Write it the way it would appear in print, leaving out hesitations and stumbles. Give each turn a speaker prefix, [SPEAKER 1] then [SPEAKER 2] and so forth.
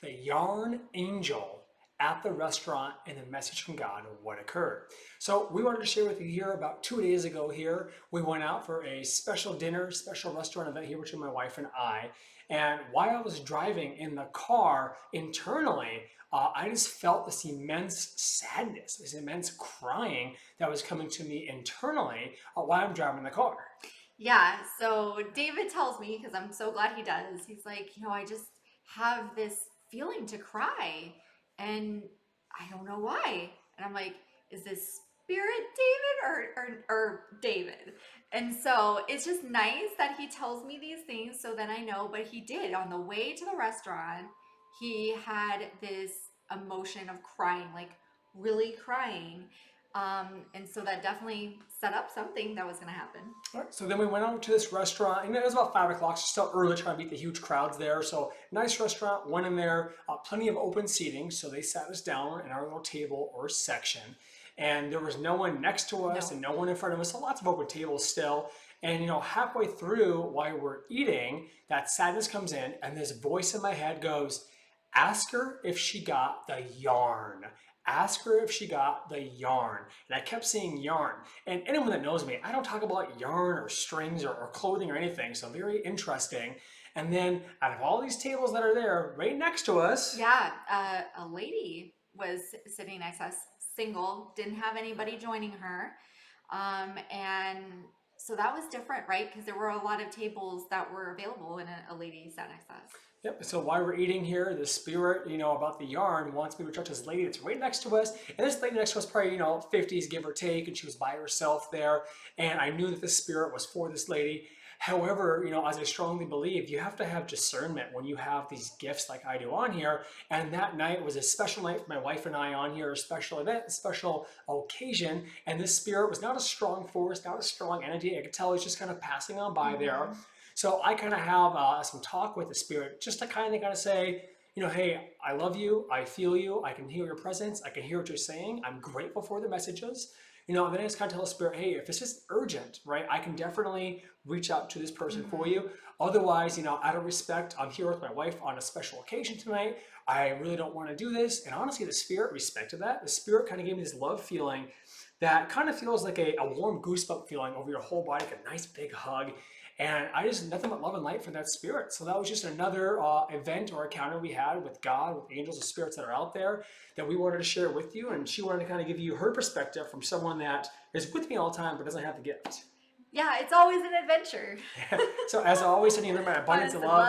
[SPEAKER 1] the yarn angel at the restaurant and the message from God of what occurred. So we wanted to share with you here about 2 days ago here. We went out for a special dinner, special restaurant event here between my wife and I. And while I was driving in the car internally, I just felt this immense sadness, this immense crying that was coming to me internally while I'm driving the car.
[SPEAKER 2] Yeah, so David tells me, because I'm so glad he does, he's like, I just have this feeling to cry and I don't know why. And I'm like, is this spirit David or David? And so it's just nice that he tells me these things so then I know, but he did on the way to the restaurant, he had this emotion of crying, like really crying. And so that definitely set up something that was going to happen.
[SPEAKER 1] All right, so then we went out to this restaurant, and it was about 5 o'clock, so still early, trying to beat the huge crowds there. So nice restaurant, went in there, plenty of open seating, so they sat us down in our little table or section, and there was no one next to us
[SPEAKER 2] No.
[SPEAKER 1] and no one in front of us, so lots of open tables still. And halfway through while we're eating, that sadness comes in, and this voice in my head goes, "Ask her if she got the yarn. Ask her if she got the yarn." And I kept saying yarn. And anyone that knows me, I don't talk about yarn or strings or clothing or anything. So very interesting. And then out of all these tables that are there right next to us,
[SPEAKER 2] Yeah, a lady was sitting next to us, single, didn't have anybody joining her. And so that was different, right? Because there were a lot of tables that were available and a lady sat next to us.
[SPEAKER 1] yep. So while we're eating here, the spirit, about the yarn wants me to reach out to this lady that's right next to us. And this lady next to us, probably, 50s, give or take, and she was by herself there. And I knew that the spirit was for this lady. However, as I strongly believe, you have to have discernment when you have these gifts like I do on here. And that night was a special night for my wife and I on here, a special event, a special occasion. And this spirit was not a strong force, not a strong entity. I could tell it's just kind of passing on by there.
[SPEAKER 2] Mm-hmm.
[SPEAKER 1] So I kind of have some talk with the spirit, just to kind of say, hey, I love you, I feel you, I can hear your presence, I can hear what you're saying, I'm grateful for the messages. And then I just kind of tell the spirit, hey, if it's just urgent, right, I can definitely reach out to this person for
[SPEAKER 2] Mm-hmm.
[SPEAKER 1] you. Otherwise, out of respect, I'm here with my wife on a special occasion tonight. I really don't want to do this. And honestly, the spirit respected that. The spirit kind of gave me this love feeling that kind of feels like a warm goosebump feeling over your whole body, like a nice big hug. And I just, nothing but love and light for that spirit. So that was just another event or encounter we had with God, with angels and spirits that are out there that we wanted to share with you. And she wanted to kind of give you her perspective from someone that is with me all the time but doesn't have the gift.
[SPEAKER 2] Yeah, it's always an adventure.
[SPEAKER 1] So as always, sending you my abundance
[SPEAKER 2] Abundance
[SPEAKER 1] of
[SPEAKER 2] of
[SPEAKER 1] love.
[SPEAKER 2] love.